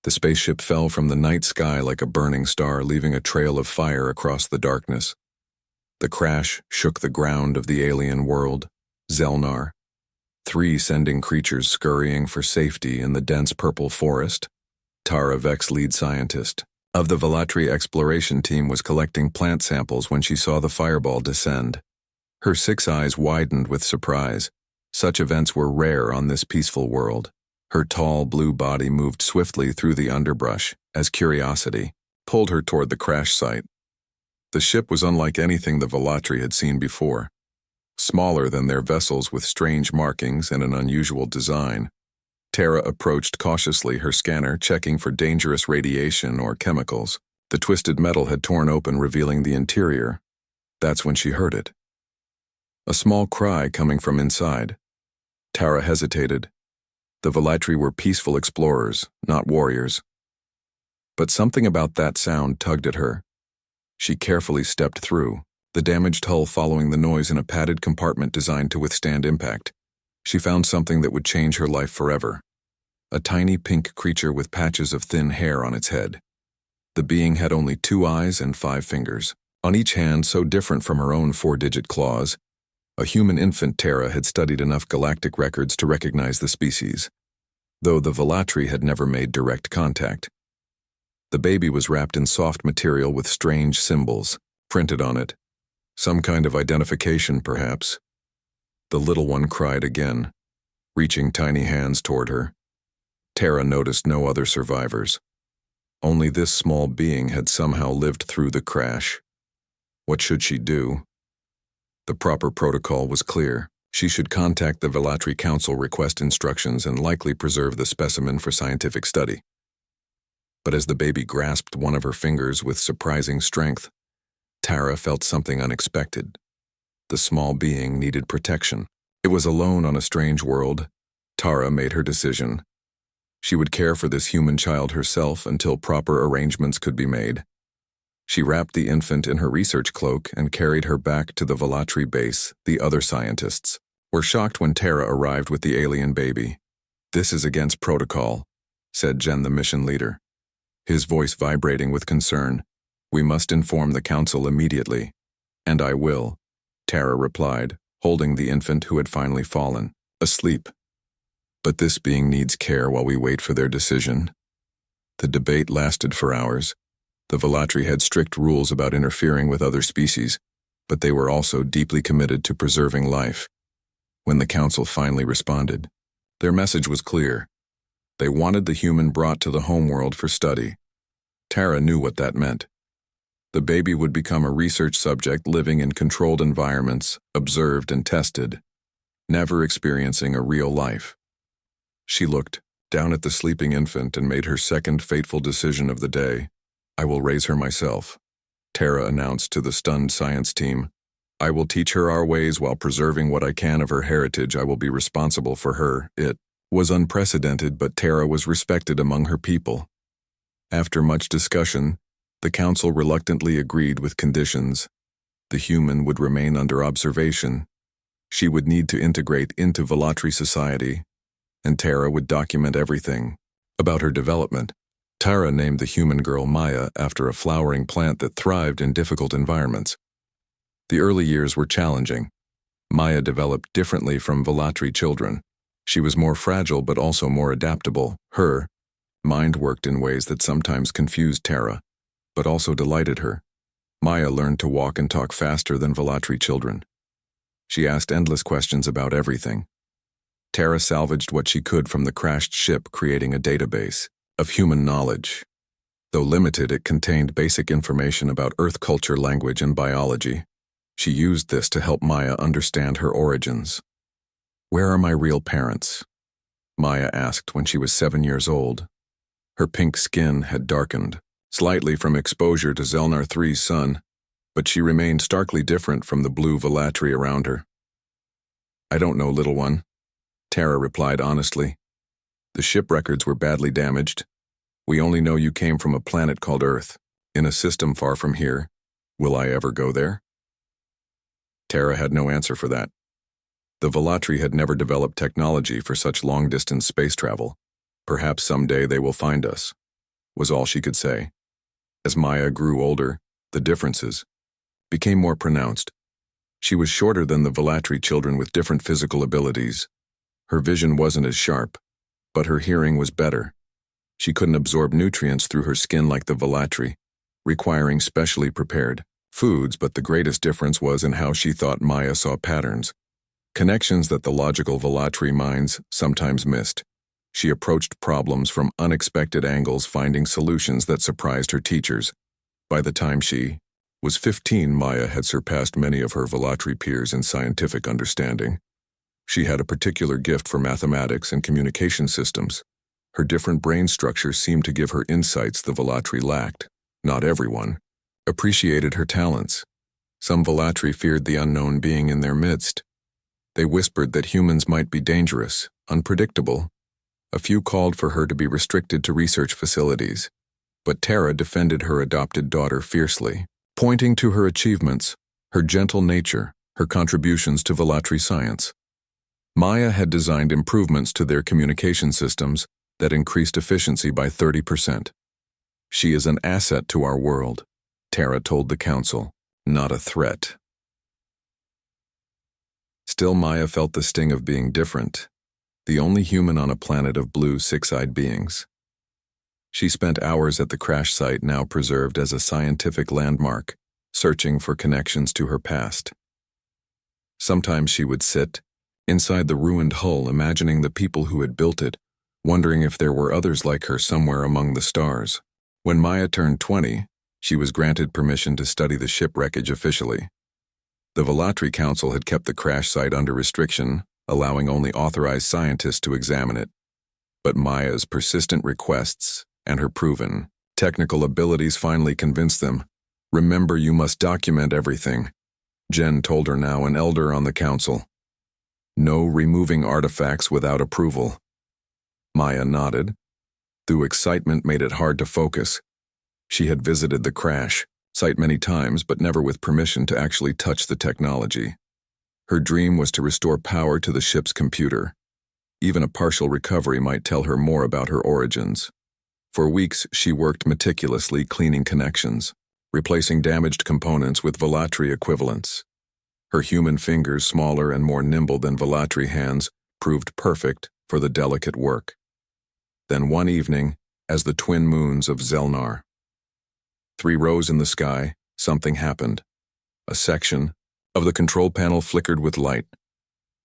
The spaceship fell from the night sky like a burning star, leaving a trail of fire across the darkness. The crash shook the ground of the alien world, Zelnar. 3 sending creatures scurrying for safety in the dense purple forest. Tara Vex, lead scientist of the Velatri exploration team, was collecting plant samples when she saw the fireball descend. Her 6 eyes widened with surprise. Such events were rare on this peaceful world. Her tall blue body moved swiftly through the underbrush as curiosity pulled her toward the crash site. The ship was unlike anything the Velatri had seen before. Smaller than their vessels, with strange markings and an unusual design. Tara approached cautiously, her scanner checking for dangerous radiation or chemicals. The twisted metal had torn open, revealing the interior. That's when she heard it. A small cry coming from inside. Tara hesitated. The Velatri were peaceful explorers, not warriors. But something about that sound tugged at her. She carefully stepped through, the damaged hull following the noise in a padded compartment designed to withstand impact. She found something that would change her life forever. A tiny pink creature with patches of thin hair on its head. The being had only 2 eyes and 5 fingers, on each hand, so different from her own 4-digit claws. A human infant, Tara had studied enough galactic records to recognize the species, though the Velatri had never made direct contact. The baby was wrapped in soft material with strange symbols printed on it. Some kind of identification, perhaps. The little one cried again, reaching tiny hands toward her. Tara noticed no other survivors. Only this small being had somehow lived through the crash. What should she do? The proper protocol was clear. She should contact the Velatri Council, request instructions, and likely preserve the specimen for scientific study. But as the baby grasped one of her fingers with surprising strength, Tara felt something unexpected. The small being needed protection. It was alone on a strange world. Tara made her decision. She would care for this human child herself until proper arrangements could be made. She wrapped the infant in her research cloak and carried her back to the Velatri base. The other scientists were shocked when Tara arrived with the alien baby. "This is against protocol," said Jen, the mission leader, his voice vibrating with concern. "We must inform the council immediately." "And I will," Tara replied, holding the infant who had finally fallen asleep. "But this being needs care while we wait for their decision." The debate lasted for hours. The Velatri had strict rules about interfering with other species, but they were also deeply committed to preserving life. When the council finally responded, their message was clear. They wanted the human brought to the homeworld for study. Tara knew what that meant. The baby would become a research subject, living in controlled environments, observed and tested, never experiencing a real life. She looked down at the sleeping infant and made her second fateful decision of the day. "I will raise her myself," Tara announced to the stunned science team. "I will teach her our ways while preserving what I can of her heritage. I will be responsible for her." It was unprecedented, but Tara was respected among her people. After much discussion, the council reluctantly agreed with conditions. The human would remain under observation. She would need to integrate into Velatri society, and Tara would document everything about her development. Tara named the human girl Maya after a flowering plant that thrived in difficult environments. The early years were challenging. Maya developed differently from Velatri children. She was more fragile but also more adaptable. Her mind worked in ways that sometimes confused Tara, but also delighted her. Maya learned to walk and talk faster than Velatri children. She asked endless questions about everything. Tara salvaged what she could from the crashed ship, creating a database of human knowledge. Though limited, it contained basic information about Earth culture, language, and biology. She used this to help Maya understand her origins. "Where are my real parents?" Maya asked when she was 7 years old. Her pink skin had darkened slightly from exposure to Zelnar III's sun, but she remained starkly different from the blue Velatri around her. "I don't know, little one," Tara replied honestly. "The ship records were badly damaged. We only know you came from a planet called Earth, in a system far from here. Will I ever go there?" Tara had no answer for that. The Velatri had never developed technology for such long-distance space travel. "Perhaps someday they will find us," was all she could say. As Maya grew older, the differences became more pronounced. She was shorter than the Velatri children with different physical abilities. Her vision wasn't as sharp, but her hearing was better. She couldn't absorb nutrients through her skin like the Velatri, requiring specially prepared foods, but the greatest difference was in how she thought. Maya saw patterns, connections that the logical Velatri minds sometimes missed. She approached problems from unexpected angles, finding solutions that surprised her teachers. By the time she was 15, Maya had surpassed many of her Velatri peers in scientific understanding. She had a particular gift for mathematics and communication systems. Her different brain structures seemed to give her insights the Velatri lacked. Not everyone appreciated her talents. Some Velatri feared the unknown being in their midst. They whispered that humans might be dangerous, unpredictable. A few called for her to be restricted to research facilities. But Tara defended her adopted daughter fiercely, pointing to her achievements, her gentle nature, her contributions to Velatri science. Maya had designed improvements to their communication systems that increased efficiency by 30%. She is an asset to our world, Tara told the council, not a threat. Still, Maya felt the sting of being different, the only human on a planet of blue, six-eyed beings. She spent hours at the crash site, now preserved as a scientific landmark, searching for connections to her past. Sometimes she would sit inside the ruined hull, imagining the people who had built it, wondering if there were others like her somewhere among the stars. When Maya turned 20, she was granted permission to study the ship wreckage officially. The Velatri Council had kept the crash site under restriction, allowing only authorized scientists to examine it. But Maya's persistent requests and her proven technical abilities finally convinced them. Remember, you must document everything, Jen told her, now an elder on the council. No removing artifacts without approval. Maya nodded, though excitement made it hard to focus. She had visited the crash site many times, but never with permission to actually touch the technology. Her dream was to restore power to the ship's computer. Even a partial recovery might tell her more about her origins. For weeks, she worked meticulously, cleaning connections, replacing damaged components with Velatri equivalents. Her human fingers, smaller and more nimble than Velatri hands, proved perfect for the delicate work. Then one evening, as the twin moons of Zelnar 3 rose in the sky, something happened. A section of the control panel flickered with light.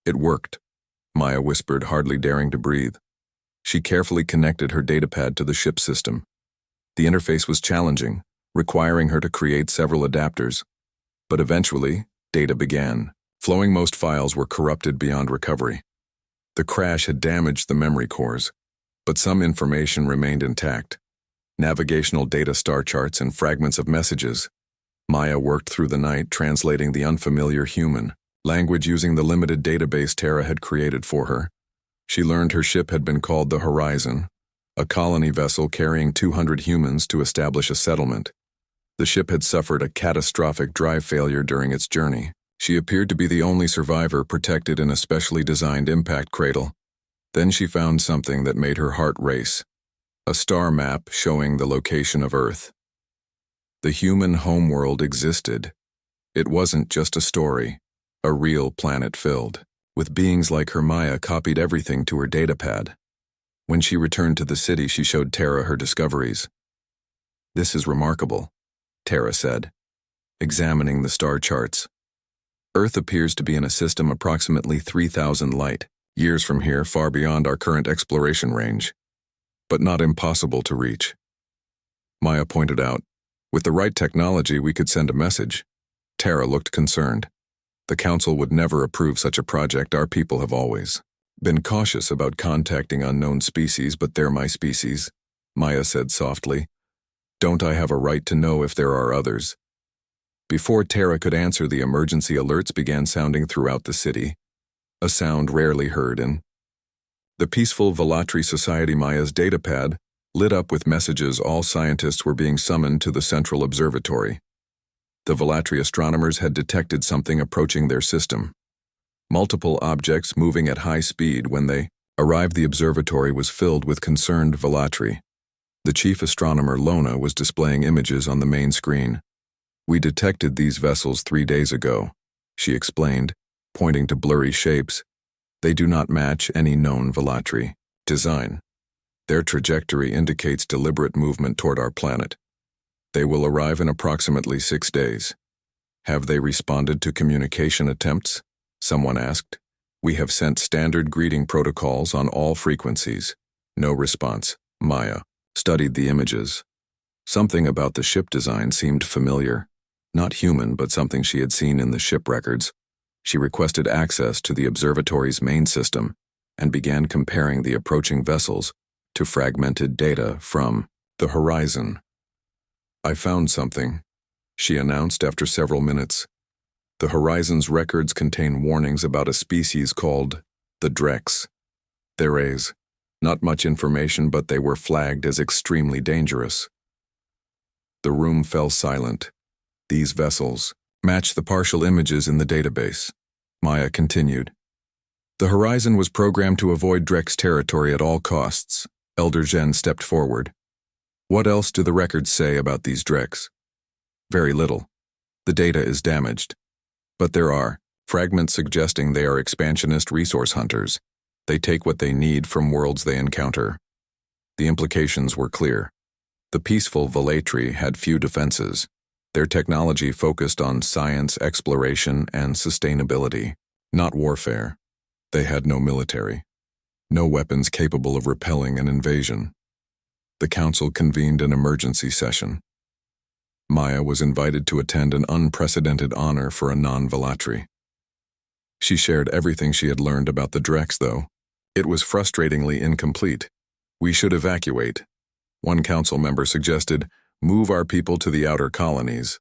It worked, Maya whispered, hardly daring to breathe. She carefully connected her datapad to the ship system. The interface was challenging, requiring her to create several adapters. But eventually, data began flowing. Most files were corrupted beyond recovery. The crash had damaged the memory cores, but some information remained intact. Navigational data, star charts, and fragments of messages. Maya worked through the night, translating the unfamiliar human language using the limited database Tara had created for her. She learned her ship had been called the Horizon, a colony vessel carrying 200 humans to establish a settlement. The ship had suffered a catastrophic drive failure during its journey. She appeared to be the only survivor, protected in a specially designed impact cradle. Then she found something that made her heart race. A star map showing the location of Earth. The human homeworld existed. It wasn't just a story, a real planet filled with beings like her. Maya copied everything to her datapad. When she returned to the city, she showed Tara her discoveries. "This is remarkable," Tara said, examining the star charts. "Earth appears to be in a system approximately 3,000 light years from here, far beyond our current exploration range, but not impossible to reach." Maya pointed out, "With the right technology, we could send a message." Tara looked concerned. "The council would never approve such a project. Our people have always been cautious about contacting unknown species, but they're my species," Maya said softly. "Don't I have a right to know if there are others?" Before Tara could answer, the emergency alerts began sounding throughout the city, a sound rarely heard in the peaceful Velatri society. Maya's datapad lit up with messages. All scientists were being summoned to the central observatory. The Velatri astronomers had detected something approaching their system. Multiple objects moving at high speed. When they arrived, the observatory was filled with concerned Velatri. The chief astronomer Lona was displaying images on the main screen. "We detected these vessels 3 days ago," she explained, pointing to blurry shapes. "They do not match any known Velatri design. Their trajectory indicates deliberate movement toward our planet. They will arrive in approximately 6 days. Have they responded to communication attempts?" someone asked. "We have sent standard greeting protocols on all frequencies." No response. Maya studied the images. Something about the ship design seemed familiar. Not human, but something she had seen in the ship records. She requested access to the observatory's main system and began comparing the approaching vessels to fragmented data from the horizon. "I found something," she announced after several minutes. "The horizon's records contain warnings about a species called the Drex. Theres. Not much information, but they were flagged as extremely dangerous." The room fell silent. "These vessels match the partial images in the database," Maya continued. "The horizon was programmed to avoid Drex territory at all costs." Elder Zhen stepped forward. "What else do the records say about these Drex?" "Very little. The data is damaged. But there are fragments suggesting they are expansionist resource hunters. They take what they need from worlds they encounter." The implications were clear. The peaceful Velatri had few defenses. Their technology focused on science, exploration, and sustainability, not warfare. They had no military, no weapons capable of repelling an invasion. The council convened an emergency session. Maya was invited to attend an unprecedented honor for a non-Velatri. She shared everything she had learned about the Drex, though. It was frustratingly incomplete. "We should evacuate." One council member suggested, "Move our people to the outer colonies."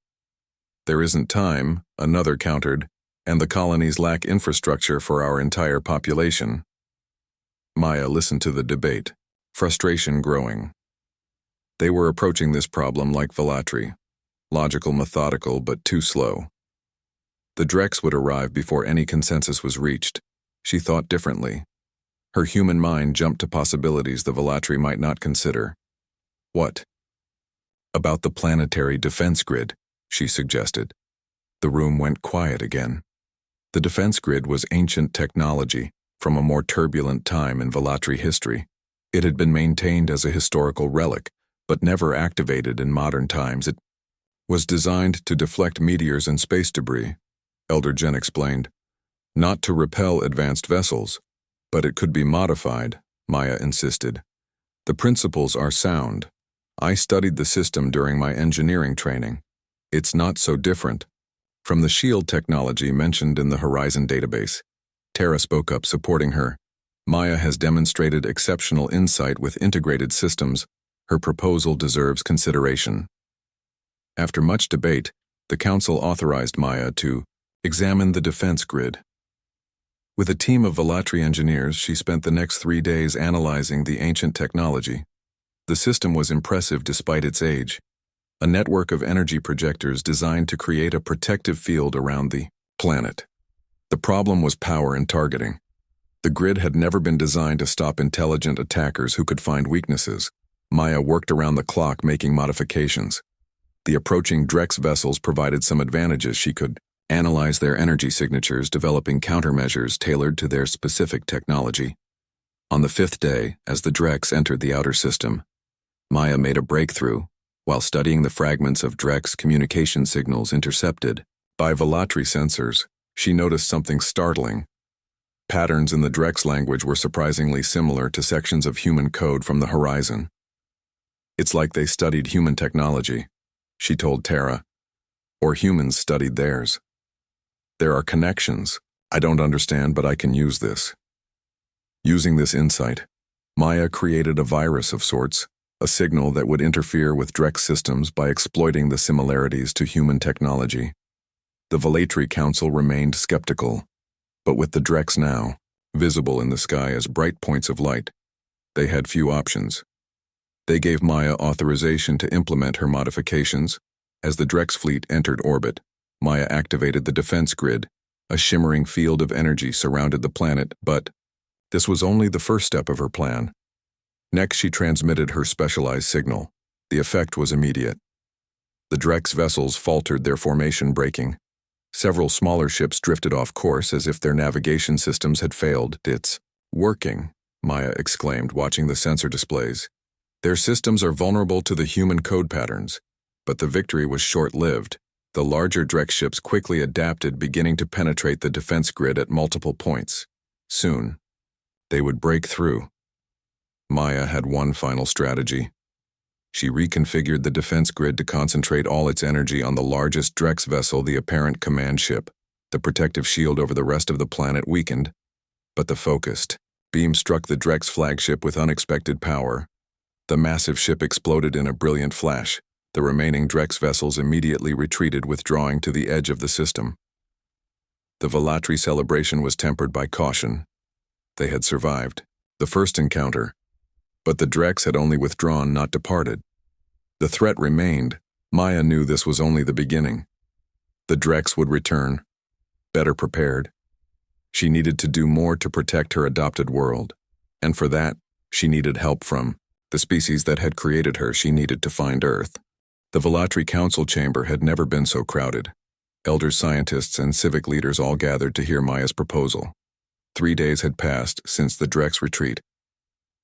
"There isn't time," another countered, "and the colonies lack infrastructure for our entire population." Maya listened to the debate, frustration growing. They were approaching this problem like Velatri, logical, methodical, but too slow. The Drex would arrive before any consensus was reached. She thought differently. Her human mind jumped to possibilities the Velatri might not consider. "What about the planetary defense grid?" she suggested. The room went quiet again. The defense grid was ancient technology from a more turbulent time in Velatri history. It had been maintained as a historical relic, but never activated in modern times. It was designed to deflect meteors and space debris, Elder Jen explained. "Not to repel advanced vessels, but it could be modified," Maya insisted. "The principles are sound. I studied the system during my engineering training. It's not so different from the shield technology mentioned in the Horizon database." Tara spoke up, supporting her. "Maya has demonstrated exceptional insight with integrated systems. Her proposal deserves consideration." After much debate, the council authorized Maya to examine the defense grid. With a team of Velatri engineers, she spent the next 3 days analyzing the ancient technology. The system was impressive despite its age. A network of energy projectors designed to create a protective field around the planet. The problem was power and targeting. The grid had never been designed to stop intelligent attackers who could find weaknesses. Maya worked around the clock making modifications. The approaching Drex vessels provided some advantages. She could analyze their energy signatures, developing countermeasures tailored to their specific technology. On the 5th day, as the Drex entered the outer system, Maya made a breakthrough while studying the fragments of Drex communication signals intercepted by Velatri sensors. She noticed something startling. Patterns in the Drex language were surprisingly similar to sections of human code from the Horizon. "It's like they studied human technology," she told Tara, "or humans studied theirs. There are connections. I don't understand, but I can use this." Using this insight, Maya created a virus of sorts, a signal that would interfere with Drex systems by exploiting the similarities to human technology. The Velatri Council remained skeptical, but with the Drex now visible in the sky as bright points of light, they had few options. They gave Maya authorization to implement her modifications. As the Drex fleet entered orbit, Maya activated the defense grid. A shimmering field of energy surrounded the planet, but this was only the first step of her plan. Next, she transmitted her specialized signal. The effect was immediate. The Drex vessels faltered, their formation breaking. Several smaller ships drifted off course as if their navigation systems had failed. "It's working," Maya exclaimed, watching the sensor displays. "Their systems are vulnerable to the human code patterns." But the victory was short-lived. The larger Drex ships quickly adapted, beginning to penetrate the defense grid at multiple points. Soon, they would break through. Maya had one final strategy. She reconfigured the defense grid to concentrate all its energy on the largest Drex vessel, the apparent command ship. The protective shield over the rest of the planet weakened, but the focused beam struck the Drex flagship with unexpected power. The massive ship exploded in a brilliant flash. The remaining Drex vessels immediately retreated, withdrawing to the edge of the system. The Velatri celebration was tempered by caution. They had survived the first encounter, but the Drex had only withdrawn, not departed. The threat remained. Maya knew this was only the beginning. The Drex would return, better prepared. She needed to do more to protect her adopted world, and for that, she needed help from the species that had created her. She needed to find Earth. The Velatri Council chamber had never been so crowded. Elders, scientists, and civic leaders all gathered to hear Maya's proposal. 3 days had passed since the Drex retreat.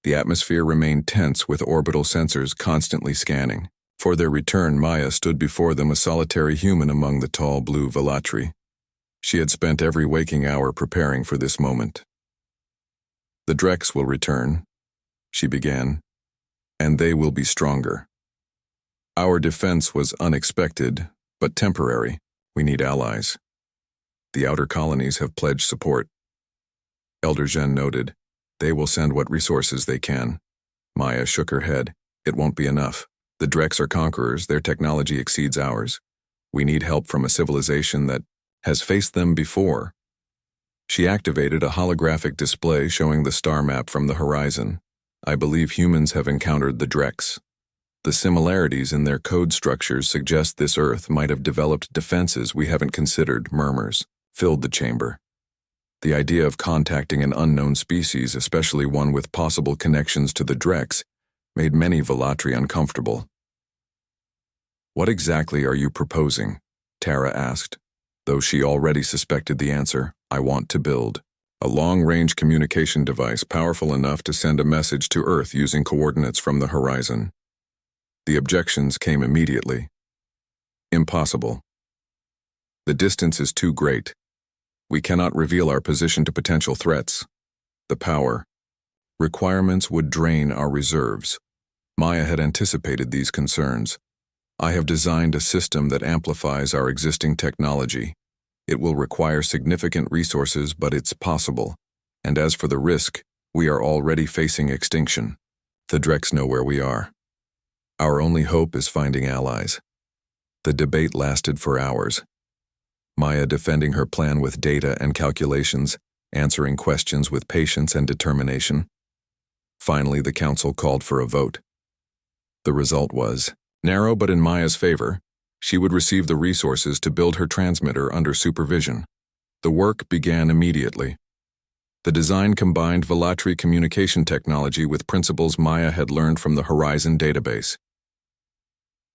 The atmosphere remained tense, with orbital sensors constantly scanning. For their return, Maya stood before them, a solitary human among the tall blue Velatri. She had spent every waking hour preparing for this moment. "The Drex will return," she began, "and they will be stronger. Our defense was unexpected, but temporary. We need allies. The outer colonies have pledged support." Elder Zhen noted, "They will send what resources they can." Maya shook her head. "It won't be enough. The Drex are conquerors. Their technology exceeds ours. We need help from a civilization that has faced them before." She activated a holographic display showing the star map from the horizon. "I believe humans have encountered the Drex. The similarities in their code structures suggest this Earth might have developed defenses we haven't considered." Murmurs filled the chamber. The idea of contacting an unknown species, especially one with possible connections to the Drex, made many Velatri uncomfortable. "What exactly are you proposing?" Tara asked, though she already suspected the answer. "I want to build a long-range communication device powerful enough to send a message to Earth using coordinates from the horizon." The objections came immediately. "Impossible. The distance is too great. We cannot reveal our position to potential threats. The power requirements would drain our reserves." Maya had anticipated these concerns. "I have designed a system that amplifies our existing technology. It will require significant resources, but it's possible. And as for the risk, we are already facing extinction. The Drex know where we are. Our only hope is finding allies." The debate lasted for hours. Maya defending her plan with data and calculations, answering questions with patience and determination. Finally, the council called for a vote. The result was narrow, but in Maya's favor. She would receive the resources to build her transmitter under supervision. The work began immediately. The design combined Velatri communication technology with principles Maya had learned from the Horizon database.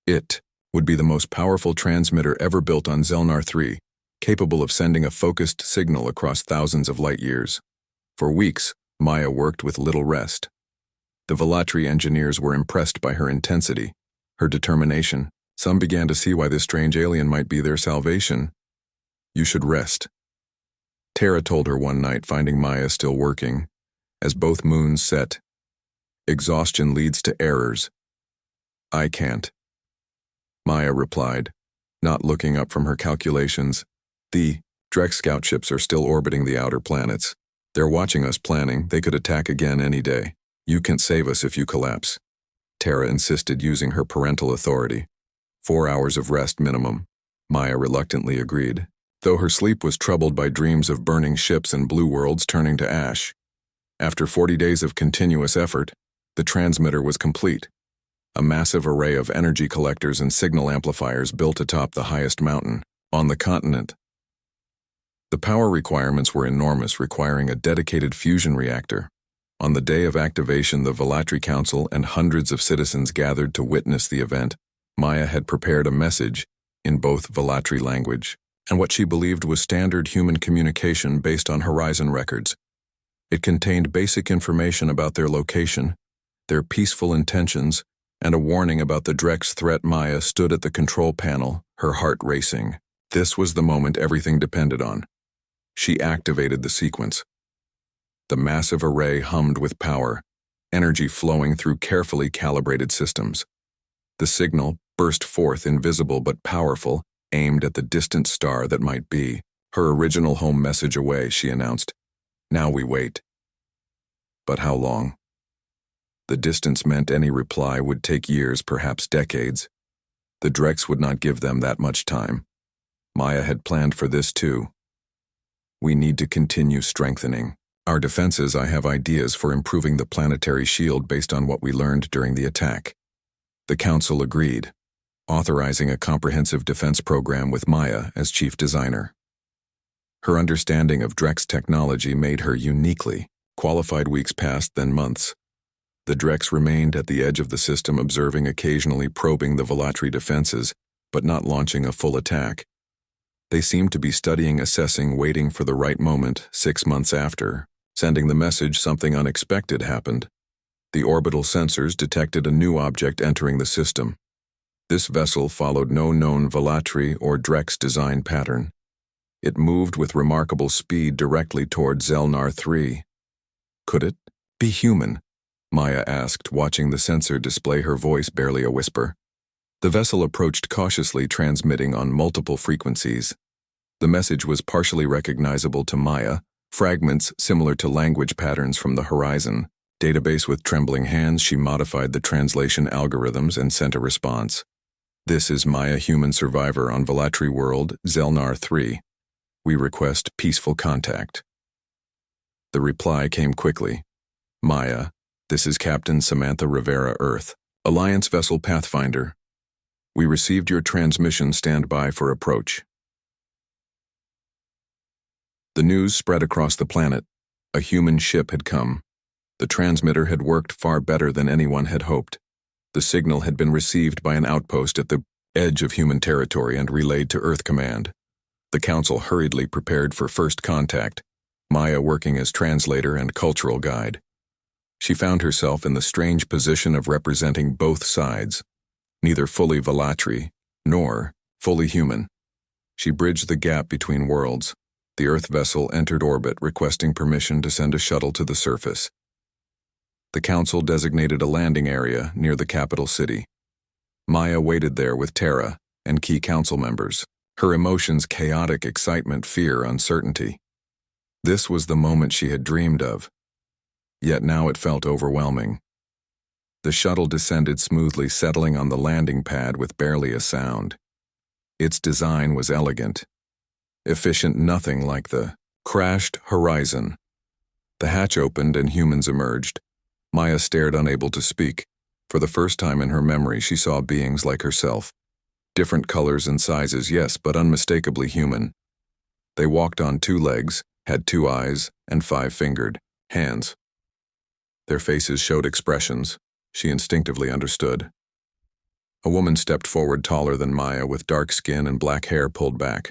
It would be the most powerful transmitter ever built on Zelnar 3, capable of sending a focused signal across thousands of light years. For weeks, Maya worked with little rest. The Velatri engineers were impressed by her intensity, her determination. Some began to see why this strange alien might be their salvation. "You should rest," Tara told her one night, finding Maya still working. As both moons set, "Exhaustion leads to errors." "I can't," Maya replied, not looking up from her calculations. "The Drex scout ships are still orbiting the outer planets. They're watching us planning. They could attack again any day. You can't save us if you collapse." Tara insisted, using her parental authority. 4 hours of rest minimum. Maya reluctantly agreed, though her sleep was troubled by dreams of burning ships and blue worlds turning to ash. After 40 days of continuous effort, the transmitter was complete. A massive array of energy collectors and signal amplifiers built atop the highest mountain on the continent. The power requirements were enormous, requiring a dedicated fusion reactor. On the day of activation, the Velatri Council and hundreds of citizens gathered to witness the event. Maya had prepared a message in both Velatri language and what she believed was standard human communication based on Horizon records. It contained basic information about their location, their peaceful intentions, and a warning about the Drex threat. Maya stood at the control panel, her heart racing. This was the moment everything depended on. She activated the sequence. The massive array hummed with power, energy flowing through carefully calibrated systems. The signal burst forth, invisible but powerful, aimed at the distant star that might be. Her original home message away, she announced. Now we wait. But how long? The distance meant any reply would take years, perhaps decades. The Drex would not give them that much time. Maya had planned for this too. We need to continue strengthening our defenses. I have ideas for improving the planetary shield based on what we learned during the attack. The Council agreed, authorizing a comprehensive defense program with Maya as chief designer. Her understanding of Drex technology made her uniquely qualified. Weeks passed, then months. The Drex remained at the edge of the system, observing, occasionally probing the Velatri defenses, but not launching a full attack. They seemed to be studying, assessing, waiting for the right moment. 6 months after sending the message, something unexpected happened. The orbital sensors detected a new object entering the system. This vessel followed no known Velatri or Drex design pattern. It moved with remarkable speed directly toward Zelnar 3. Could it be human? Maya asked, watching the sensor display, her voice barely a whisper. The vessel approached cautiously, transmitting on multiple frequencies. The message was partially recognizable to Maya, fragments similar to language patterns from the Horizon database. With trembling hands, she modified the translation algorithms and sent a response. This is Maya, human survivor on Velatri world, Zelnar 3. We request peaceful contact. The reply came quickly. Maya, this is Captain Samantha Rivera, Earth, Alliance vessel Pathfinder. We received your transmission. Stand by for approach. The news spread across the planet. A human ship had come. The transmitter had worked far better than anyone had hoped. The signal had been received by an outpost at the edge of human territory and relayed to Earth Command. The Council hurriedly prepared for first contact, Maya working as translator and cultural guide. She found herself in the strange position of representing both sides, neither fully Velatri nor fully human. She bridged the gap between worlds. The Earth vessel entered orbit, requesting permission to send a shuttle to the surface. The Council designated a landing area near the capital city. Maya waited there with Terra and key Council members, her emotions chaotic: excitement, fear, uncertainty. This was the moment she had dreamed of, yet now it felt overwhelming. The shuttle descended smoothly, settling on the landing pad with barely a sound. Its design was elegant, efficient, nothing like the crashed Horizon. The hatch opened and humans emerged. Maya stared, unable to speak. For the first time in her memory, she saw beings like herself. Different colors and sizes, yes, but unmistakably human. They walked on 2 legs, had 2 eyes, and 5-fingered hands. Their faces showed expressions she instinctively understood. A woman stepped forward, taller than Maya, with dark skin and black hair pulled back.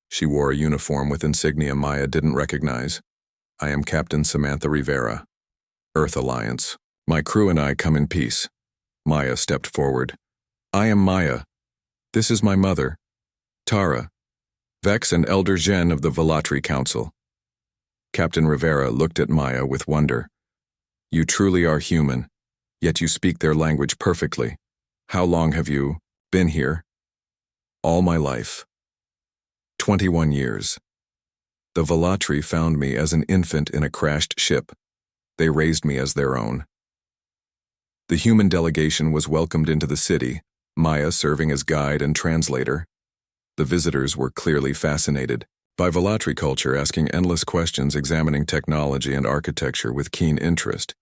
She wore a uniform with insignia Maya didn't recognize. I am Captain Samantha Rivera, Earth Alliance. My crew and I come in peace. Maya stepped forward. I am Maya. This is my mother, Tara, Vex, and Elder Jen of the Velatri Council. Captain Rivera looked at Maya with wonder. You truly are human, yet you speak their language perfectly. How long have you been here? All my life. 21 years. The Velatri found me as an infant in a crashed ship. They raised me as their own. The human delegation was welcomed into the city, Maya serving as guide and translator. The visitors were clearly fascinated by Velatri culture, asking endless questions, examining technology and architecture with keen interest.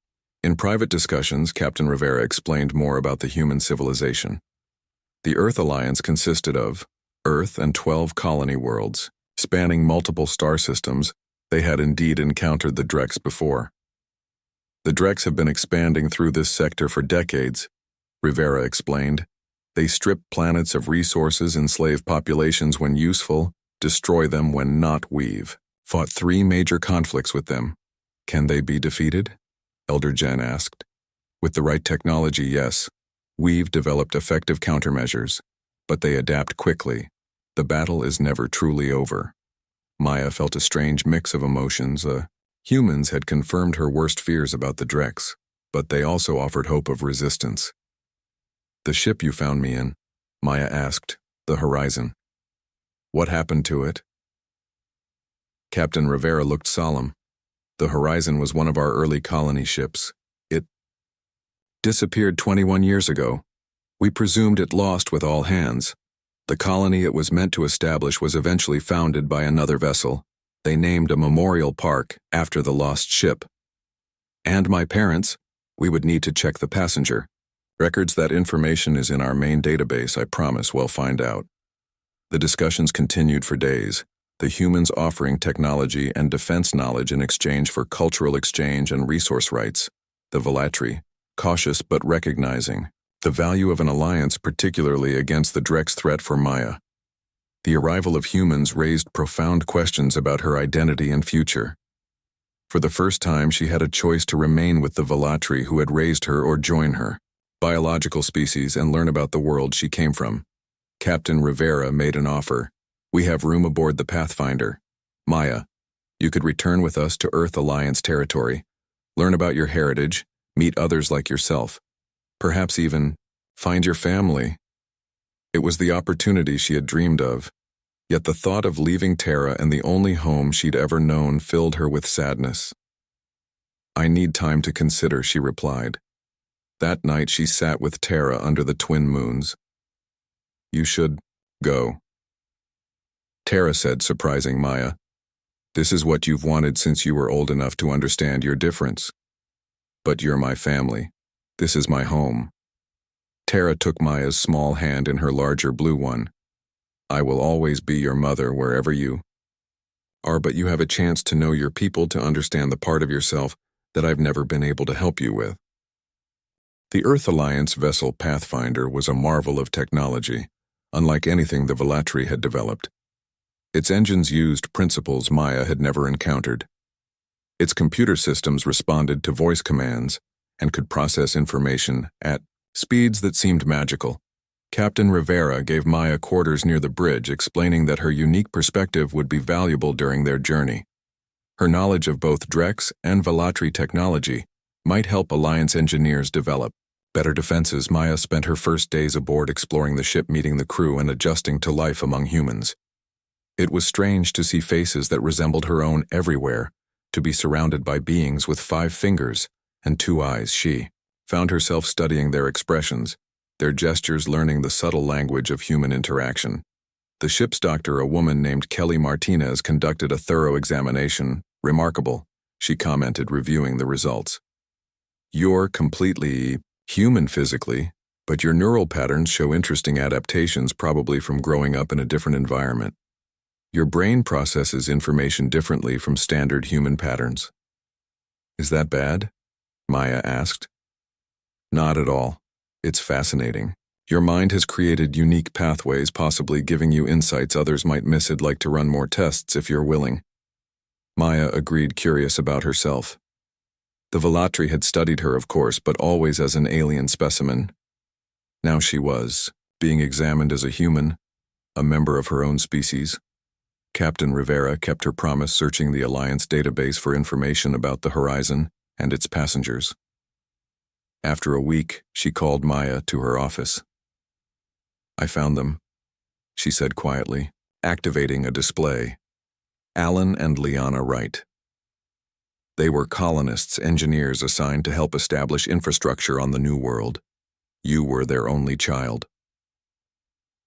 In private discussions, Captain Rivera explained more about the human civilization. The Earth Alliance consisted of Earth and 12 colony worlds, spanning multiple star systems. They had indeed encountered the Drex before. The Drex have been expanding through this sector for decades, Rivera explained. They strip planets of resources, enslave populations when useful, destroy them when not. We've fought 3 major conflicts with them. Can they be defeated? Elder Jen asked. With the right technology, yes. We've developed effective countermeasures, but they adapt quickly. The battle is never truly over. Maya felt a strange mix of emotions. Humans had confirmed her worst fears about the Drex, but they also offered hope of resistance. The ship you found me in, Maya asked, the Horizon. What happened to it? Captain Rivera looked solemn. The Horizon was one of our early colony ships. It disappeared 21 years ago. We presumed it lost with all hands. The colony it was meant to establish was eventually founded by another vessel. They named a memorial park after the lost ship. And my parents, we would need to check the passenger. Records. That information is in our main database, I promise we'll find out. The discussions continued for days, the humans offering technology and defense knowledge in exchange for cultural exchange and resource rights. The Velatri, cautious but recognizing the value of an alliance, particularly against the Drex threat for Maya. The arrival of humans raised profound questions about her identity and future. For the first time, she had a choice to remain with the Velatri who had raised her or join her, biological species, and learn about the world she came from. Captain Rivera made an offer. We have room aboard the Pathfinder. Maya, you could return with us to Earth Alliance territory, learn about your heritage, meet others like yourself, perhaps even find your family. It was the opportunity she had dreamed of, yet the thought of leaving Terra and the only home she'd ever known filled her with sadness. I need time to consider, she replied. That night she sat with Terra under the twin moons. You should go, Terra said, surprising Maya. This is what you've wanted since you were old enough to understand your difference. But you're my family. This is my home. Terra took Maya's small hand in her larger blue one. I will always be your mother wherever you are, but you have a chance to know your people, to understand the part of yourself that I've never been able to help you with. The Earth Alliance vessel Pathfinder was a marvel of technology, unlike anything the Velatri had developed. Its engines used principles Maya had never encountered. Its computer systems responded to voice commands and could process information at speeds that seemed magical. Captain Rivera gave Maya quarters near the bridge, explaining that her unique perspective would be valuable during their journey. Her knowledge of both Drex and Velatri technology might help Alliance engineers develop better defenses. Maya spent her first days aboard exploring the ship, meeting the crew and adjusting to life among humans. It was strange to see faces that resembled her own everywhere, to be surrounded by beings with 5 fingers and 2 eyes. She found herself studying their expressions, their gestures, learning the subtle language of human interaction. The ship's doctor, a woman named Kelly Martinez, conducted a thorough examination. Remarkable, she commented, reviewing the results. You're completely human physically, but your neural patterns show interesting adaptations, probably from growing up in a different environment. Your brain processes information differently from standard human patterns. Is that bad? Maya asked. Not at all. It's fascinating. Your mind has created unique pathways, possibly giving you insights others might miss. I'd like to run more tests if you're willing. Maya agreed, curious about herself. The Velatri had studied her, of course, but always as an alien specimen. Now she was being examined as a human, a member of her own species. Captain Rivera kept her promise, searching the Alliance database for information about the Horizon and its passengers. After a week, she called Maya to her office. I found them, she said quietly, activating a display. Alan and Liana Wright. They were colonists, engineers assigned to help establish infrastructure on the New World. You were their only child.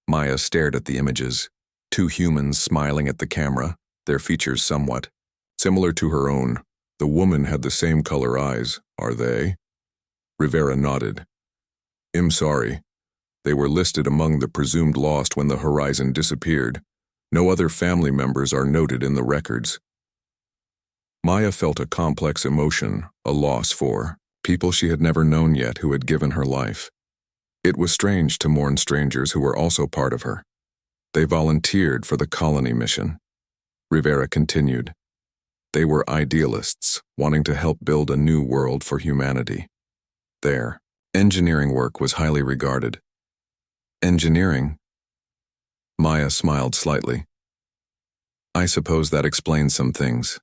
Maya stared at the images, 2 humans smiling at the camera, their features somewhat similar to her own. The woman had the same color eyes. Are they? Rivera nodded. I'm sorry. They were listed among the presumed lost when the Horizon disappeared. No other family members are noted in the records. Maya felt a complex emotion, a loss for people she had never known yet who had given her life. It was strange to mourn strangers who were also part of her. They volunteered for the colony mission. Rivera continued. They were idealists, wanting to help build a new world for humanity. Their engineering work was highly regarded. Engineering? Maya smiled slightly. I suppose that explains some things.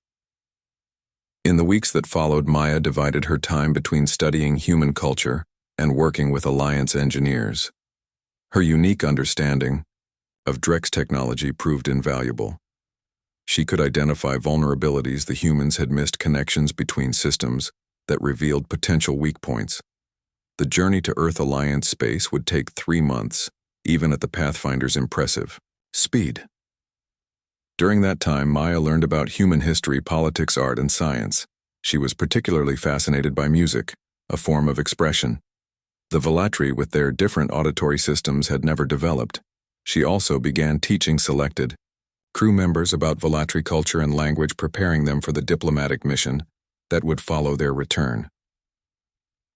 In the weeks that followed, Maya divided her time between studying human culture and working with Alliance engineers. Her unique understanding of Drex technology proved invaluable. She could identify vulnerabilities the humans had missed, connections between systems that revealed potential weak points. The journey to Earth Alliance space would take 3 months, even at the Pathfinder's impressive speed. During that time, Maya learned about human history, politics, art, and science. She was particularly fascinated by music, a form of expression. The Velatri, with their different auditory systems, had never developed. She also began teaching selected crew members about Velatri culture and language, preparing them for the diplomatic mission that would follow their return.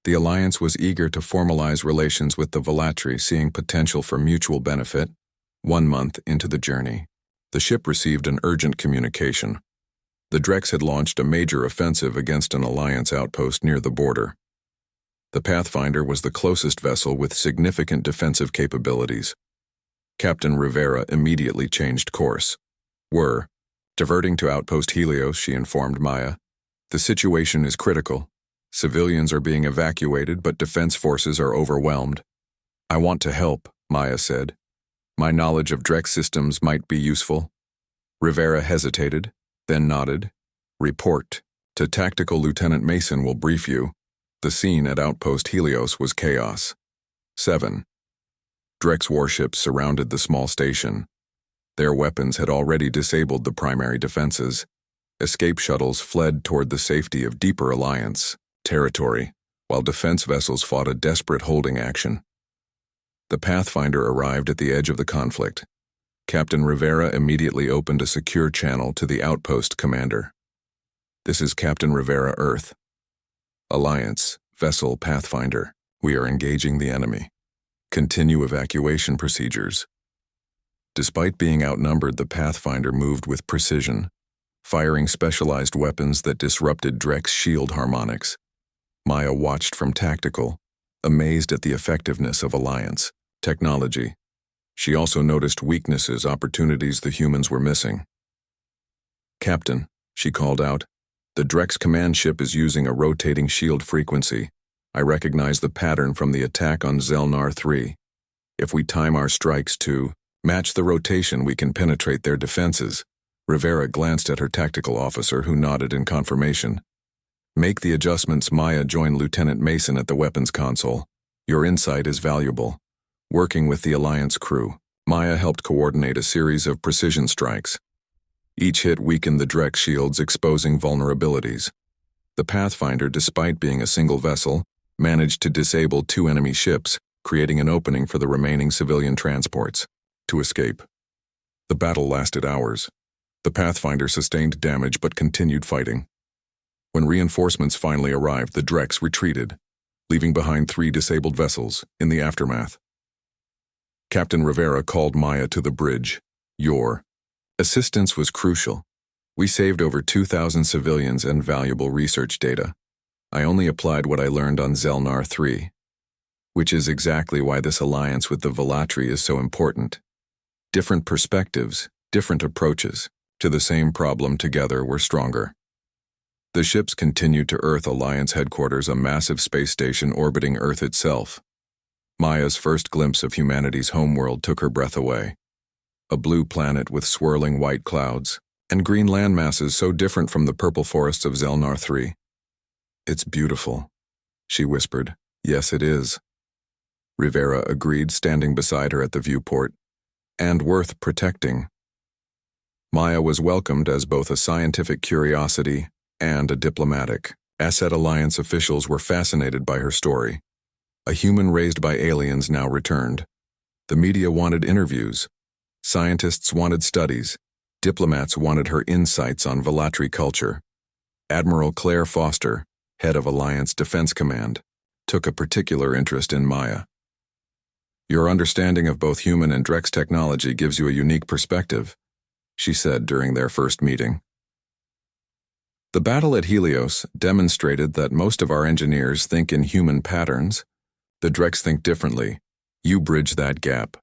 The Alliance was eager to formalize relations with the Velatri, seeing potential for mutual benefit. 1 month into the journey, the ship received an urgent communication. The Drex had launched a major offensive against an Alliance outpost near the border. The Pathfinder was the closest vessel with significant defensive capabilities. Captain Rivera immediately changed course. We're diverting to Outpost Helios, she informed Maya. The situation is critical. Civilians are being evacuated, but defense forces are overwhelmed. I want to help, Maya said. My knowledge of Drex systems might be useful. Rivera hesitated, then nodded. Report to Tactical Lieutenant Mason will brief you. The scene at Outpost Helios was chaos. 7. Drex warships surrounded the small station. Their weapons had already disabled the primary defenses. Escape shuttles fled toward the safety of deeper Alliance territory, while defense vessels fought a desperate holding action. The Pathfinder arrived at the edge of the conflict. Captain Rivera immediately opened a secure channel to the outpost commander. This is Captain Rivera, Earth. Alliance, vessel Pathfinder. We are engaging the enemy. Continue evacuation procedures. Despite being outnumbered, the Pathfinder moved with precision, firing specialized weapons that disrupted Drex shield harmonics. Maya watched from tactical, amazed at the effectiveness of Alliance technology. She also noticed weaknesses, opportunities the humans were missing. Captain, she called out, the Drex command ship is using a rotating shield frequency. I recognize the pattern from the attack on Zelnar 3. If we time our strikes to match the rotation, we can penetrate their defenses. Rivera glanced at her tactical officer, who nodded in confirmation. Make the adjustments. Maya joined Lieutenant Mason at the weapons console. Your insight is valuable. Working with the Alliance crew, Maya helped coordinate a series of precision strikes. Each hit weakened the Drex shields, exposing vulnerabilities. The Pathfinder, despite being a single vessel, managed to disable 2 enemy ships, creating an opening for the remaining civilian transports to escape. The battle lasted hours. The Pathfinder sustained damage but continued fighting. When reinforcements finally arrived, the Drex retreated, leaving behind 3 disabled vessels in the aftermath. Captain Rivera called Maya to the bridge. Your assistance was crucial. We saved over 2,000 civilians and valuable research data. I only applied what I learned on Zelnar 3, which is exactly why this alliance with the Velatri is so important. Different perspectives, different approaches to the same problem together were stronger. The ships continued to Earth Alliance headquarters, a massive space station orbiting Earth itself. Maya's first glimpse of humanity's homeworld took her breath away. A blue planet with swirling white clouds and green landmasses so different from the purple forests of Zelnar 3. It's beautiful, she whispered. Yes, it is. Rivera agreed, standing beside her at the viewport. And worth protecting. Maya was welcomed as both a scientific curiosity and a diplomatic asset. Alliance officials were fascinated by her story. A human raised by aliens now returned. The media wanted interviews. Scientists wanted studies. Diplomats wanted her insights on Velatri culture. Admiral Claire Foster, head of Alliance Defense Command, took a particular interest in Maya. "Your understanding of both human and Drex technology gives you a unique perspective," she said during their first meeting. "The battle at Helios demonstrated that most of our engineers think in human patterns. The Drex think differently. You bridge that gap."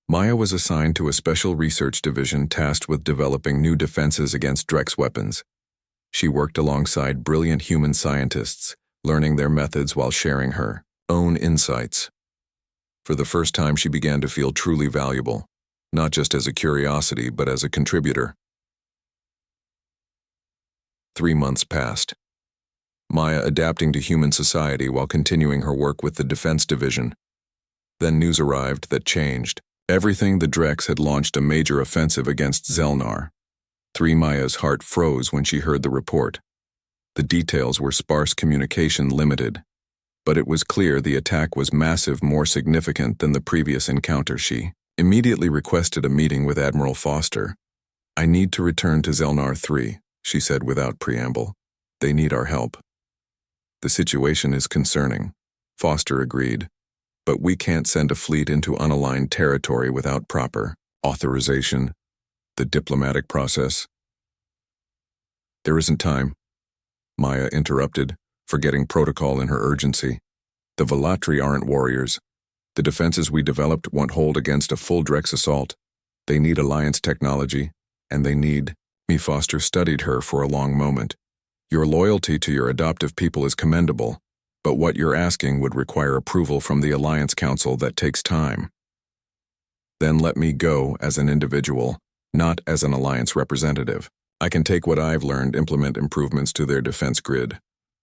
Maya was assigned to a special research division tasked with developing new defenses against Drex weapons. She worked alongside brilliant human scientists, learning their methods while sharing her own insights. For the first time, she began to feel truly valuable, not just as a curiosity, but as a contributor. 3 months passed. Maya adapting to human society while continuing her work with the Defense Division. Then news arrived that changed everything. The Drex had launched a major offensive against Zelnar. Maya's heart froze when she heard the report. The details were sparse, communication limited, but it was clear the attack was massive, more significant than the previous encounter. She immediately requested a meeting with Admiral Foster. "I need to return to Zelnar 3, she said without preamble. "They need our help." "The situation is concerning," Foster agreed, "but we can't send a fleet into unaligned territory without proper authorization. The diplomatic process." "There isn't time," Maya interrupted, forgetting protocol in her urgency. "The Velatri aren't warriors. The defenses we developed won't hold against a full Drex assault. They need Alliance technology, and they need me." Foster studied her for a long moment. "Your loyalty to your adoptive people is commendable, but what you're asking would require approval from the Alliance Council. That takes time." "Then let me go as an individual, not as an Alliance representative. I can take what I've learned, implement improvements to their defense grid.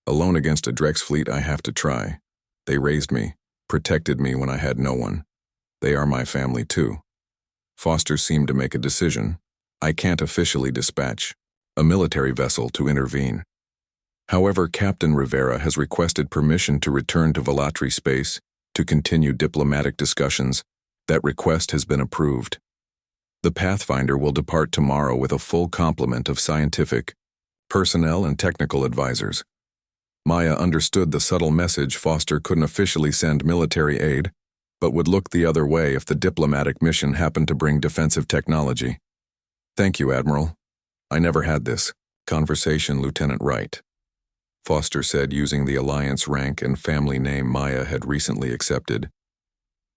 Alone against a Drex fleet, I have to try. They raised me, protected me when I had no one. They are my family too." Foster seemed to make a decision. "I can't officially dispatch a military vessel to intervene. However, Captain Rivera has requested permission to return to Velatri space to continue diplomatic discussions. That request has been approved. The Pathfinder will depart tomorrow with a full complement of scientific personnel and technical advisors." Maya understood the subtle message. Foster couldn't officially send military aid, but would look the other way if the diplomatic mission happened to bring defensive technology. "Thank you, Admiral. I never had this conversation, Lieutenant Wright," Foster said, using the Alliance rank and family name Maya had recently accepted.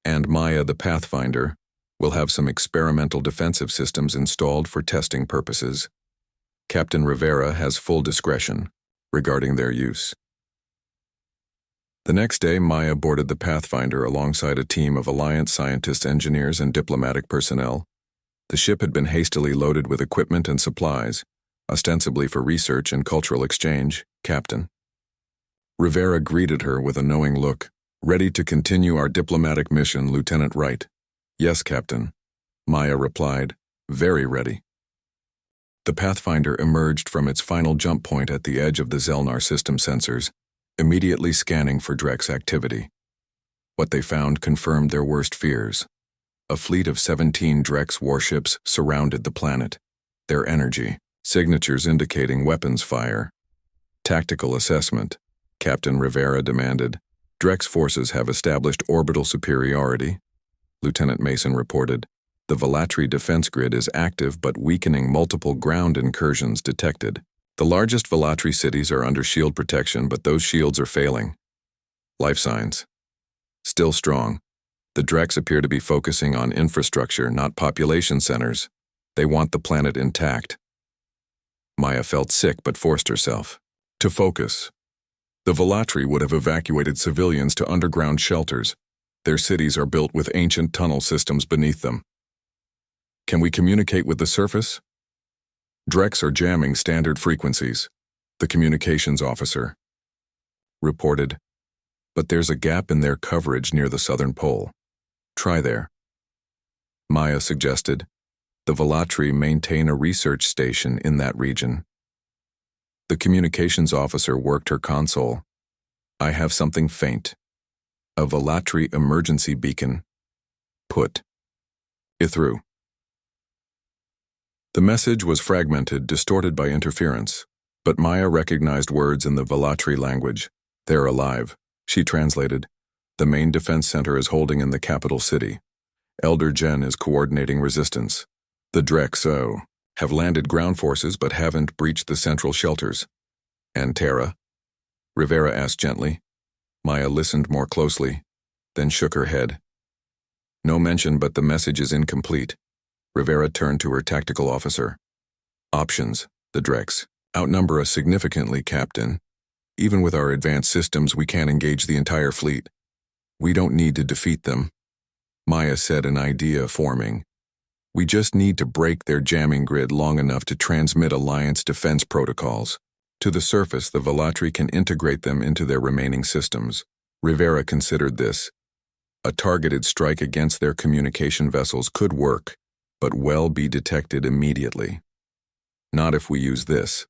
"And Maya, the Pathfinder, will have some experimental defensive systems installed for testing purposes. Captain Rivera has full discretion regarding their use." The next day, Maya boarded the Pathfinder alongside a team of Alliance scientists, engineers, and diplomatic personnel. The ship had been hastily loaded with equipment and supplies, ostensibly for research and cultural exchange. "Captain." Rivera greeted her with a knowing look. "Ready to continue our diplomatic mission, Lieutenant Wright?" "Yes, Captain," Maya replied. "Very ready." The Pathfinder emerged from its final jump point at the edge of the Zelnar system sensors, immediately scanning for Drex activity. What they found confirmed their worst fears. A fleet of 17 Drex warships surrounded the planet, their energy signatures indicating weapons fire. "Tactical assessment," Captain Rivera demanded. "Drex forces have established orbital superiority," Lieutenant Mason reported. "The Velatri defense grid is active but weakening. Multiple ground incursions detected. The largest Velatri cities are under shield protection, but those shields are failing. Life signs still strong. The Drex appear to be focusing on infrastructure, not population centers. They want the planet intact." Maya felt sick but forced herself to focus. The Velatri would have evacuated civilians to underground shelters. Their cities are built with ancient tunnel systems beneath them. "Can we communicate with the surface?" "Drex are jamming standard frequencies," the communications officer reported. "But there's a gap in their coverage near the southern pole. Try there," Maya suggested. "The Velatri maintain a research station in that region." The communications officer worked her console. "I have something faint. A Velatri emergency beacon. Put it through." The message was fragmented, distorted by interference. But Maya recognized words in the Velatri language. "They're alive," she translated. "The main defense center is holding in the capital city. Elder Jen is coordinating resistance. The Drexo have landed ground forces but haven't breached the central shelters." "And Terra?" Rivera asked gently. Maya listened more closely, then shook her head. "No mention, but the message is incomplete." Rivera turned to her tactical officer. "Options, the Drex outnumber us significantly, Captain. Even with our advanced systems, we can't engage the entire fleet. We don't need to defeat them." Maya said, an idea forming. "We just need to break their jamming grid long enough to transmit Alliance defense protocols. To the surface, the Velatri can integrate them into their remaining systems." Rivera considered this. A targeted strike against their communication vessels could work, but well be detected immediately. "Not if we use this."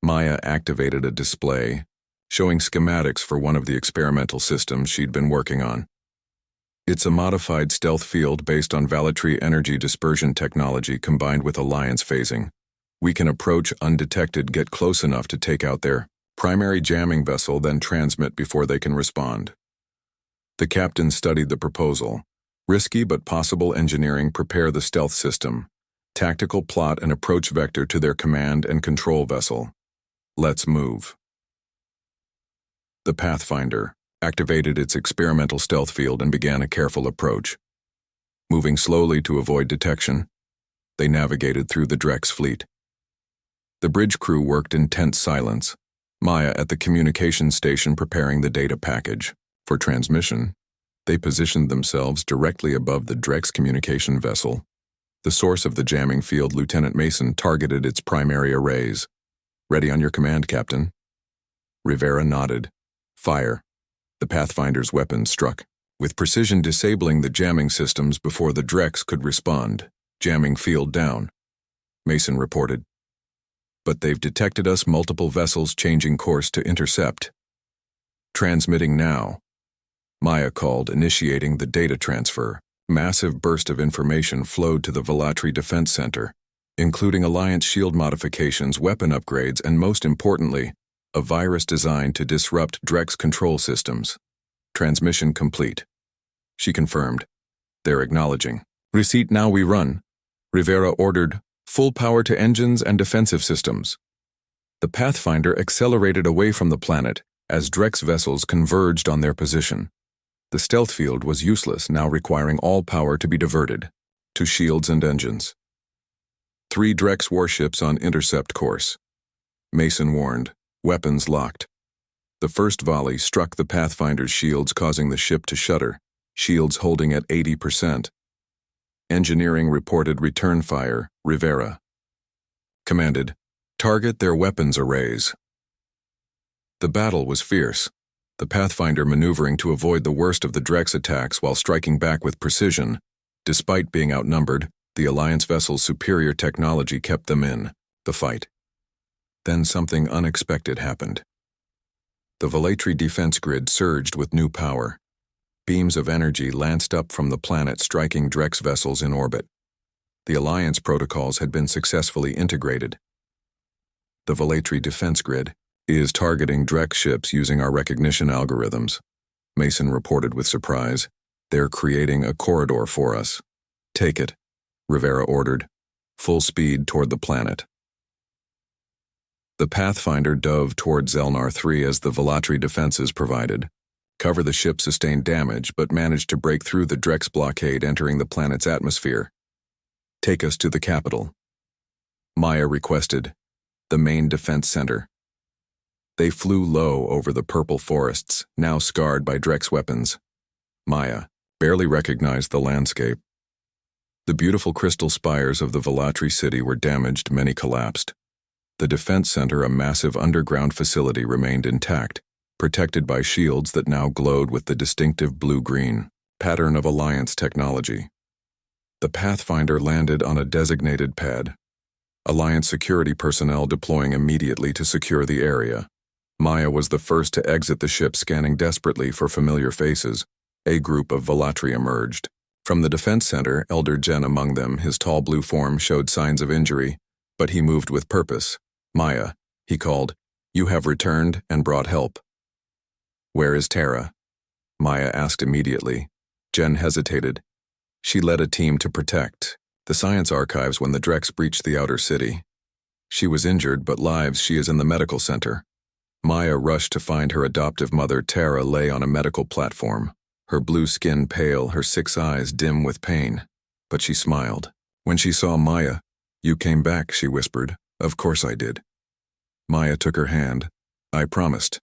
Maya activated a display, showing schematics for one of the experimental systems she'd been working on. "It's a modified stealth field based on Velatri energy dispersion technology combined with Alliance phasing. We can approach undetected, get close enough to take out their primary jamming vessel, then transmit before they can respond." The captain studied the proposal. Risky but possible engineering. Prepare the stealth system. Tactical plot and approach vector to their command and control vessel. Let's move. The Pathfinder activated its experimental stealth field and began a careful approach. Moving slowly to avoid detection, they navigated through the Drex fleet. The bridge crew worked in tense silence, Maya at the communication station preparing the data package. For transmission, they positioned themselves directly above the Drex communication vessel. The source of the jamming field, Lieutenant Mason, targeted its primary arrays. "Ready on your command, Captain." Rivera nodded. "Fire." The Pathfinder's weapons struck, with precision disabling the jamming systems before the Drex could respond. "Jamming field down," Mason reported. "But they've detected us, multiple vessels changing course to intercept." "Transmitting now," Maya called, initiating the data transfer. Massive burst of information flowed to the Velatri Defense Center, including Alliance shield modifications, weapon upgrades, and most importantly, a virus designed to disrupt Drex control systems. "Transmission complete," she confirmed. "They're acknowledging." "Receipt now, we run," Rivera ordered. "Full power to engines and defensive systems." The Pathfinder accelerated away from the planet as Drex vessels converged on their position. The stealth field was useless, now requiring all power to be diverted to shields and engines. 3 Drex warships on intercept course, Mason warned, weapons locked. The first volley struck the Pathfinder's shields, causing the ship to shudder, shields holding at 80%. Engineering reported return fire. Rivera commanded, "Target their weapons arrays." The battle was fierce, the Pathfinder maneuvering to avoid the worst of the Drex attacks while striking back with precision. Despite being outnumbered, the Alliance vessel's superior technology kept them in the fight. Then something unexpected happened. The Velatri defense grid surged with new power. Beams of energy lanced up from the planet, striking Drex vessels in orbit. The Alliance protocols had been successfully integrated. "The Velatri defense grid is targeting Drex ships using our recognition algorithms," Mason reported with surprise. "They're creating a corridor for us." "Take it," Rivera ordered. "Full speed toward the planet." The Pathfinder dove toward Zelnar 3 as the Velatri defenses provided. Cover the ship sustained damage but managed to break through the Drex blockade, entering the planet's atmosphere. "Take us to the capital," Maya requested. "The main defense center." They flew low over the purple forests, now scarred by Drex weapons. Maya barely recognized the landscape. The beautiful crystal spires of the Velatri city were damaged, many collapsed. The defense center, a massive underground facility, remained intact, protected by shields that now glowed with the distinctive blue-green pattern of Alliance technology. The Pathfinder landed on a designated pad, Alliance security personnel deploying immediately to secure the area. Maya was the first to exit the ship, scanning desperately for familiar faces. A group of Velatri emerged. From the defense center, Elder Jen among them, his tall blue form showed signs of injury, but he moved with purpose. "Maya," He called, "You have returned and brought help." "Where is Tara?" Maya asked immediately. Jen hesitated. She led a team to protect the science archives when the Drex breached the outer city. She was injured, but lives. She is in the medical center. Maya rushed to find her adoptive mother. Tara lay on a medical platform, her blue skin pale, her 6 eyes dim with pain. But she smiled. When she saw Maya, "You came back," she whispered. "Of course I did." Maya took her hand. "I promised.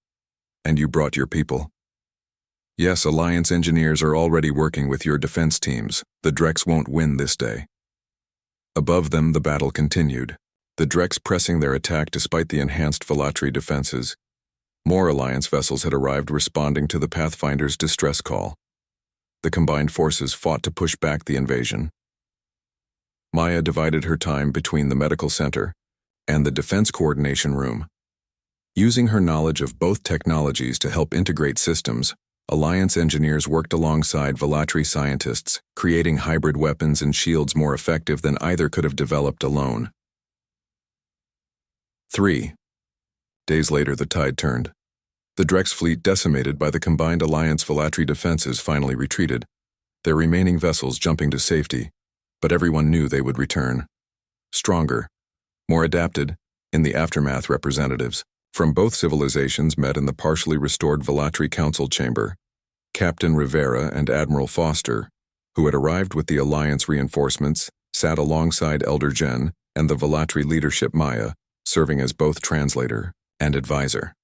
And you brought your people." "Yes, Alliance engineers are already working with your defense teams. The Drex won't win this day." Above them, the battle continued, the Drex pressing their attack despite the enhanced Velatri defenses. More Alliance vessels had arrived, responding to the Pathfinder's distress call. The combined forces fought to push back the invasion. Maya divided her time between the medical center and the defense coordination room. Using her knowledge of both technologies to help integrate systems, Alliance engineers worked alongside Velatri scientists, creating hybrid weapons and shields more effective than either could have developed alone. 3 days later, the tide turned. The Drex fleet, decimated by the combined Alliance Velatri defenses, finally retreated, their remaining vessels jumping to safety, but everyone knew they would return. Stronger, more adapted. In the aftermath, representatives from both civilizations met in the partially restored Velatri Council chamber. Captain Rivera and Admiral Foster, who had arrived with the Alliance reinforcements, sat alongside Elder Jen and the Velatri leadership Maya, serving as both translator and advisor.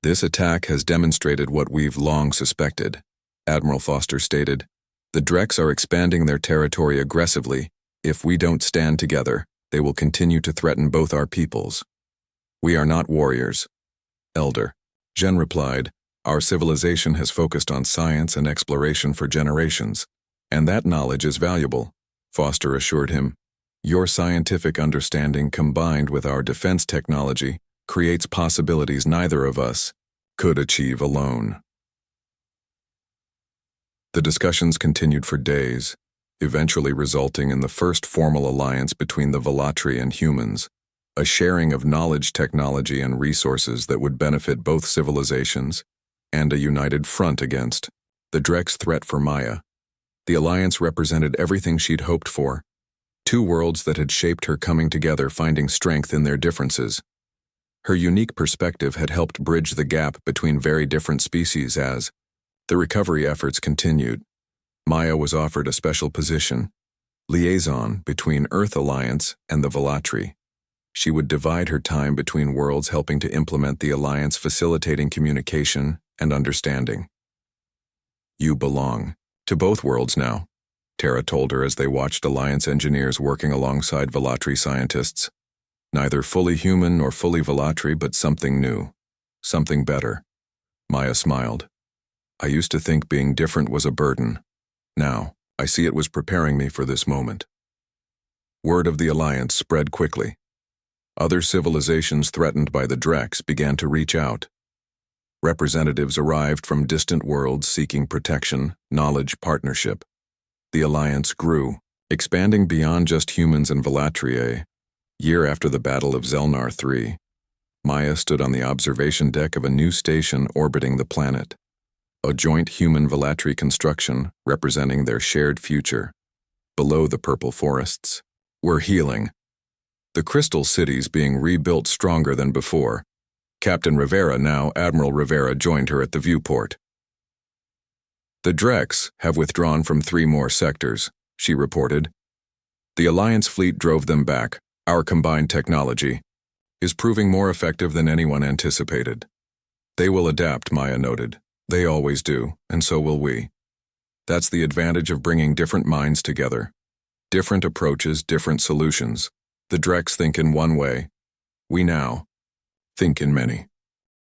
"This attack has demonstrated what we've long suspected," Admiral Foster stated. "The Drex are expanding their territory aggressively. If we don't stand together, they will continue to threaten both our peoples." "We are not warriors." Elder Jen replied, "Our civilization has focused on science and exploration for generations, and that knowledge is valuable," Foster assured him. "Your scientific understanding combined with our defense technology creates possibilities neither of us could achieve alone." The discussions continued for days, eventually resulting in the first formal alliance between the Velatri and humans, a sharing of knowledge, technology, and resources that would benefit both civilizations, and a united front against the Drex threat for Maya. The alliance represented everything she'd hoped for, 2 worlds that had shaped her coming together, finding strength in their differences. Her unique perspective had helped bridge the gap between very different species. As the recovery efforts continued, Maya was offered a special position, liaison between Earth Alliance and the Velatri. She would divide her time between worlds, helping to implement the alliance, facilitating communication and understanding. "You belong to both worlds now," Tara told her as they watched Alliance engineers working alongside Velatri scientists. "Neither fully human nor fully Velatri, but something new, something better." Maya smiled. "I used to think being different was a burden. Now, I see it was preparing me for this moment." Word of the alliance spread quickly. Other civilizations threatened by the Drex began to reach out. Representatives arrived from distant worlds seeking protection, knowledge, partnership. The alliance grew, expanding beyond just humans and Velatri. Year after the Battle of Zelnar 3, Maya stood on the observation deck of a new station orbiting the planet, a joint human-Velatri construction representing their shared future. Below the purple forests were healing, the crystal cities being rebuilt stronger than before. Captain Rivera, now Admiral Rivera, joined her at the viewport. "The Drex have withdrawn from 3 more sectors," she reported. "The Alliance fleet drove them back. Our combined technology is proving more effective than anyone anticipated." "They will adapt," Maya noted. "They always do, and so will we. That's the advantage of bringing different minds together. Different approaches, different solutions. The Drex think in one way. We now think in many."